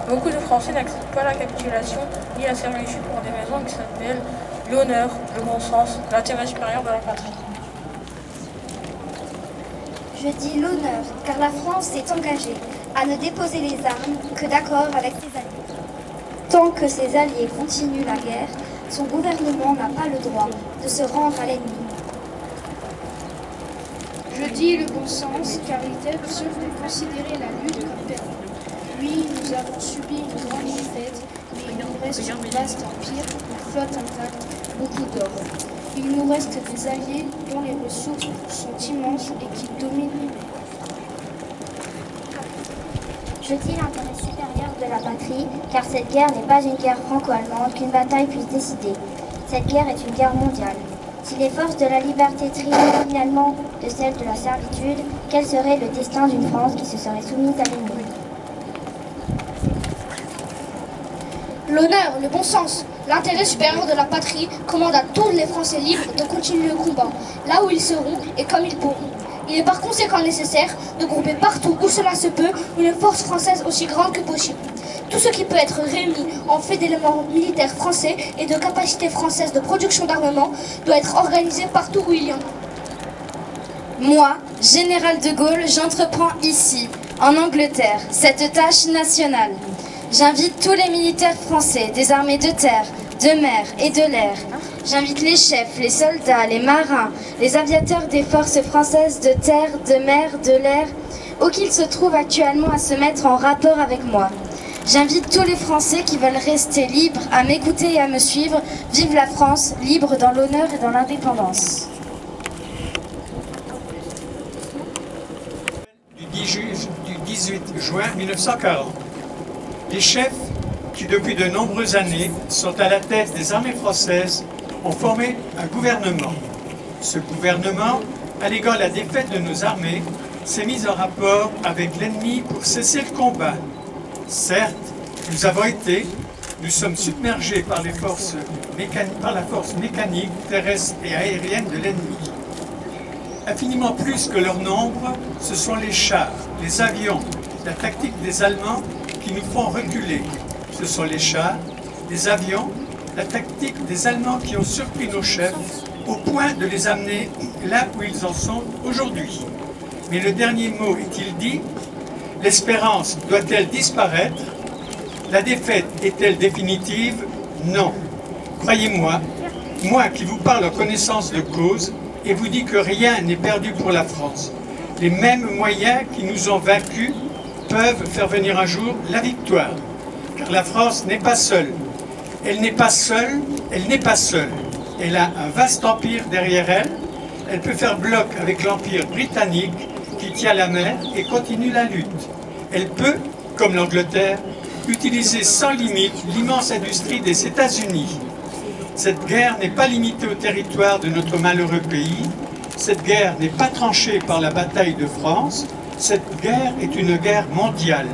Beaucoup de Français n'acceptent pas la capitulation ni la servitude pour des raisons qui s'appellent l'honneur, le bon sens, l'intérêt supérieur de la patrie. Je dis l'honneur, car la France s'est engagée à ne déposer les armes que d'accord avec ses alliés. Tant que ses alliés continuent la guerre, son gouvernement n'a pas le droit de se rendre à l'ennemi. Je dis le bon sens, car il est absurde de considérer la lutte comme perdue. Oui, nous avons subi une grande défaite, mais il nous reste un vaste empire, une flotte intacte, beaucoup d'or. Il nous reste des alliés dont les ressources sont immenses et qui dominent les mers. Je dis l'intérêt supérieur de la patrie, car cette guerre n'est pas une guerre franco-allemande qu'une bataille puisse décider. Cette guerre est une guerre mondiale. Si les forces de la liberté triomphaient finalement de celles de la servitude, quel serait le destin d'une France qui se serait soumise à l'ennemi? L'honneur, le bon sens, l'intérêt supérieur de la patrie commande à tous les Français libres de continuer le combat, là où ils seront et comme ils pourront. Il est par conséquent nécessaire de grouper partout où cela se peut une force française aussi grande que possible. Tout ce qui peut être réuni en fait d'éléments militaires français et de capacités françaises de production d'armement doit être organisé partout où il y en a. Moi, général de Gaulle, j'entreprends ici, en Angleterre, cette tâche nationale. J'invite tous les militaires français des armées de terre, de mer et de l'air. J'invite les chefs, les soldats, les marins, les aviateurs des forces françaises de terre, de mer, de l'air, où qu'ils se trouvent actuellement à se mettre en rapport avec moi. J'invite tous les Français qui veulent rester libres à m'écouter et à me suivre. Vive la France, libre dans l'honneur et dans l'indépendance. Du 18 juin 1940. Les chefs, qui depuis de nombreuses années sont à la tête des armées françaises, ont formé un gouvernement. Ce gouvernement, alléguant la défaite de nos armées, s'est mis en rapport avec l'ennemi pour cesser le combat. Certes, nous sommes submergés par la force mécanique, terrestre et aérienne de l'ennemi. Infiniment plus que leur nombre, ce sont les chars, les avions, la tactique des Allemands qui nous font reculer. Ce sont les chars, les avions, la tactique des Allemands qui ont surpris nos chefs au point de les amener là où ils en sont aujourd'hui. Mais le dernier mot est-il dit? L'espérance doit-elle disparaître? La défaite est-elle définitive? Non. Croyez-moi, moi qui vous parle en connaissance de cause et vous dis que rien n'est perdu pour la France. Les mêmes moyens qui nous ont vaincus peuvent faire venir un jour la victoire. Car la France n'est pas seule. Elle n'est pas seule, elle n'est pas seule. Elle a un vaste empire derrière elle. Elle peut faire bloc avec l'empire britannique qui tient la mer et continue la lutte. Elle peut, comme l'Angleterre, utiliser sans limite l'immense industrie des États-Unis. Cette guerre n'est pas limitée au territoire de notre malheureux pays. Cette guerre n'est pas tranchée par la bataille de France. Cette guerre est une guerre mondiale.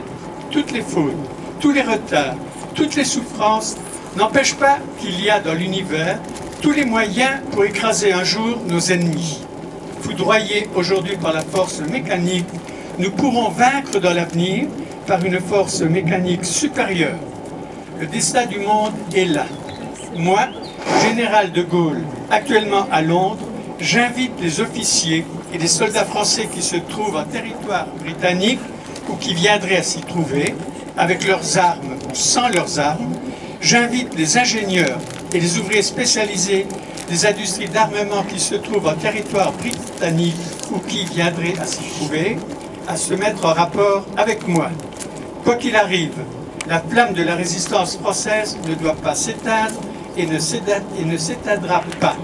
Toutes les fautes, tous les retards, toutes les souffrances n'empêchent pas qu'il y a dans l'univers tous les moyens pour écraser un jour nos ennemis. Foudroyés aujourd'hui par la force mécanique, nous pourrons vaincre dans l'avenir par une force mécanique supérieure. Le destin du monde est là. Moi, général de Gaulle, actuellement à Londres, j'invite les officiers et les soldats français qui se trouvent en territoire britannique ou qui viendraient à s'y trouver, avec leurs armes ou sans leurs armes. J'invite les ingénieurs et les ouvriers spécialisés des industries d'armement qui se trouvent en territoire britannique ou qui viendraient à s'y trouver, à se mettre en rapport avec moi. Quoi qu'il arrive, la flamme de la résistance française ne doit pas s'éteindre et ne s'éteindra pas.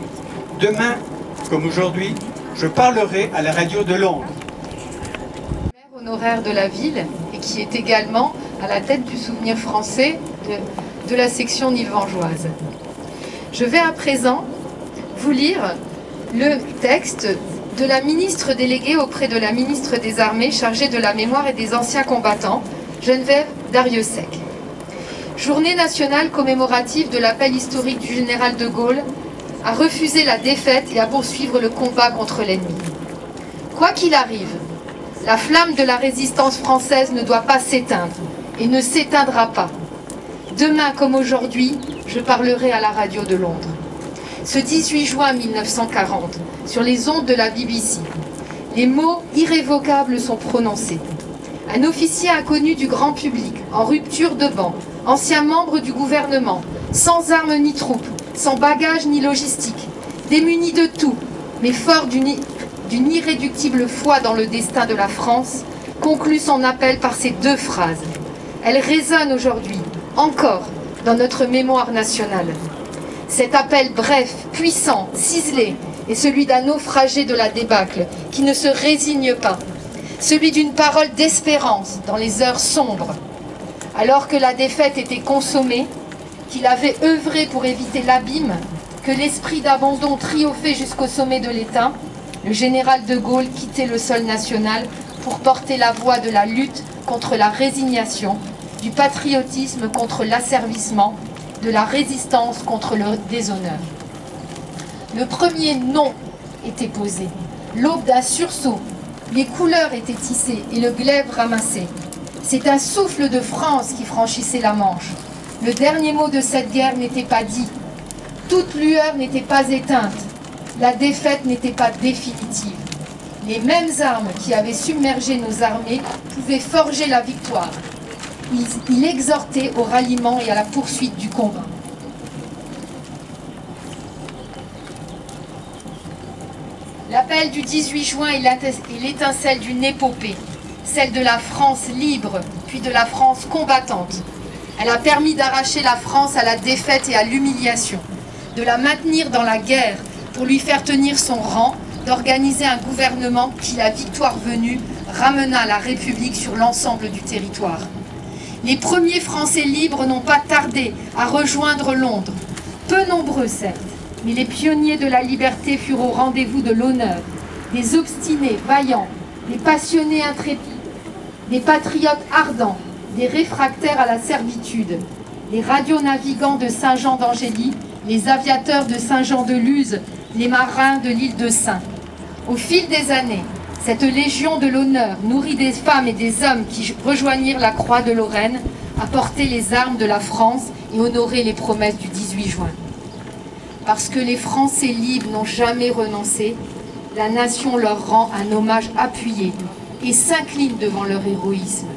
Demain, comme aujourd'hui, je parlerai à la radio de Londres. Maire honoraire de la ville et qui est également à la tête du souvenir français de la section nilvangeoise. Je vais à présent vous lire le texte de la ministre déléguée auprès de la ministre des Armées chargée de la mémoire et des anciens combattants, Geneviève Darrieussecq. Journée nationale commémorative de l'appel historique du général de Gaulle à refuser la défaite et à poursuivre le combat contre l'ennemi. Quoi qu'il arrive, la flamme de la résistance française ne doit pas s'éteindre et ne s'éteindra pas. Demain comme aujourd'hui, je parlerai à la radio de Londres. Ce 18 juin 1940, sur les ondes de la BBC, les mots irrévocables sont prononcés. Un officier inconnu du grand public, en rupture de banc, ancien membre du gouvernement, sans armes ni troupes, sans bagages ni logistique, démuni de tout, mais fort d'une irréductible foi dans le destin de la France, conclut son appel par ces deux phrases. Elles résonnent aujourd'hui, encore, dans notre mémoire nationale. Cet appel bref, puissant, ciselé, est celui d'un naufragé de la débâcle qui ne se résigne pas, celui d'une parole d'espérance dans les heures sombres. Alors que la défaite était consommée, qu'il avait œuvré pour éviter l'abîme, que l'esprit d'abandon triomphait jusqu'au sommet de l'État, le général de Gaulle quittait le sol national pour porter la voix de la lutte contre la résignation, du patriotisme contre l'asservissement, de la résistance contre le déshonneur. Le premier non était posé, l'aube d'un sursaut, les couleurs étaient tissées et le glaive ramassé. C'est un souffle de France qui franchissait la Manche. Le dernier mot de cette guerre n'était pas dit. Toute lueur n'était pas éteinte. La défaite n'était pas définitive. Les mêmes armes qui avaient submergé nos armées pouvaient forger la victoire. Il exhortait au ralliement et à la poursuite du combat. L'appel du 18 juin est l'étincelle d'une épopée, celle de la France libre, puis de la France combattante. Elle a permis d'arracher la France à la défaite et à l'humiliation, de la maintenir dans la guerre pour lui faire tenir son rang, d'organiser un gouvernement qui, la victoire venue, ramena la République sur l'ensemble du territoire. Les premiers Français libres n'ont pas tardé à rejoindre Londres, peu nombreux certes, mais les pionniers de la liberté furent au rendez-vous de l'honneur, des obstinés vaillants, des passionnés intrépides, des patriotes ardents, des réfractaires à la servitude, les radionavigants de Saint-Jean d'Angély, les aviateurs de Saint-Jean-de-Luz, les marins de l'île de Saint. Au fil des années, cette légion de l'honneur, nourrie des femmes et des hommes qui rejoignirent la Croix de Lorraine, a porté les armes de la France et honoré les promesses du 18 juin. Parce que les Français libres n'ont jamais renoncé, la nation leur rend un hommage appuyé et s'incline devant leur héroïsme.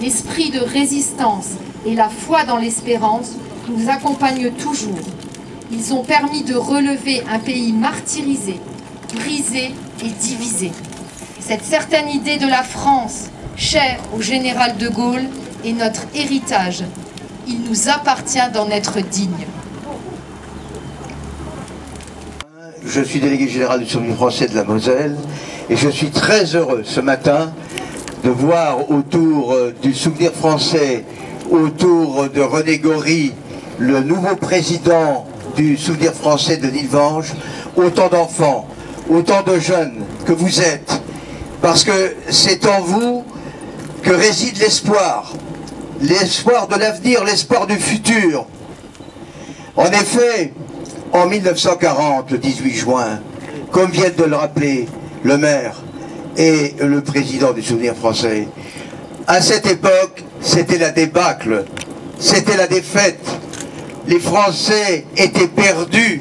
L'esprit de résistance et la foi dans l'espérance nous accompagnent toujours. Ils ont permis de relever un pays martyrisé, brisé et divisé. Cette certaine idée de la France, chère au général de Gaulle, est notre héritage. Il nous appartient d'en être dignes. Je suis délégué général du Souvenir français de la Moselle et je suis très heureux ce matin de voir autour du Souvenir français, autour de René Gory, le nouveau président du Souvenir français de Nilvange, autant d'enfants, autant de jeunes que vous êtes, parce que c'est en vous que réside l'espoir de l'avenir, l'espoir du futur. En effet, en 1940, le 18 juin, comme viennent de le rappeler le maire et le président du Souvenir français, à cette époque, c'était la débâcle, c'était la défaite. Les Français étaient perdus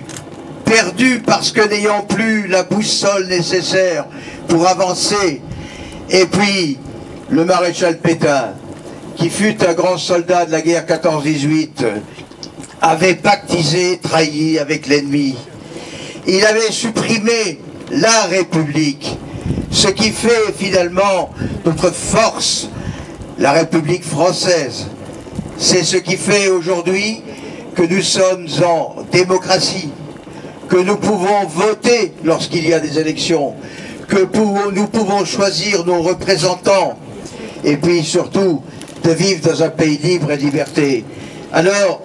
parce que n'ayant plus la boussole nécessaire pour avancer. Et puis, le maréchal Pétain, qui fut un grand soldat de la guerre 14-18, avait pactisé, trahi avec l'ennemi. Il avait supprimé la République, ce qui fait finalement notre force, la République française. C'est ce qui fait aujourd'hui que nous sommes en démocratie, que nous pouvons voter lorsqu'il y a des élections, que nous pouvons choisir nos représentants, et puis surtout de vivre dans un pays libre et liberté. Alors,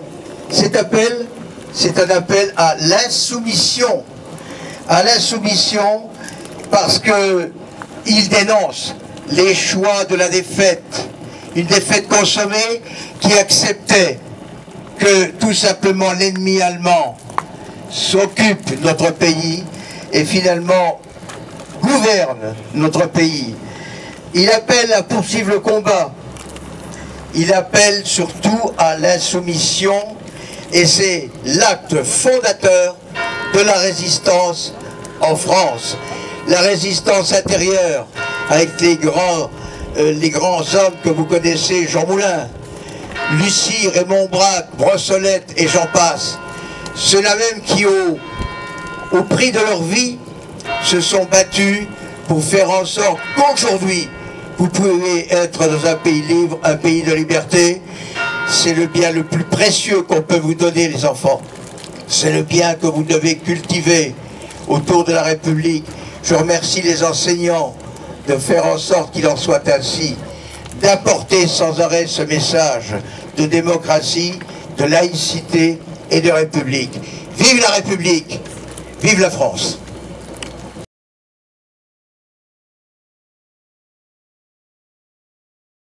cet appel, c'est un appel à l'insoumission parce qu'il dénonce les choix de la défaite, une défaite consommée qui acceptait que tout simplement l'ennemi allemand s'occupe de notre pays et finalement gouverne notre pays. Il appelle à poursuivre le combat. il appelle surtout à l'insoumission et c'est l'acte fondateur de la résistance en France. La résistance intérieure avec les grands hommes que vous connaissez, Jean Moulin, Lucie, Raymond Braque, Brossolette et j'en passe. Ceux-là même qui, au prix de leur vie, se sont battus pour faire en sorte qu'aujourd'hui, vous pouvez être dans un pays libre, un pays de liberté. C'est le bien le plus précieux qu'on peut vous donner, les enfants. C'est le bien que vous devez cultiver autour de la République. Je remercie les enseignants de faire en sorte qu'il en soit ainsi, d'apporter sans arrêt ce message de démocratie, de laïcité et de République. Vive la République, vive la France.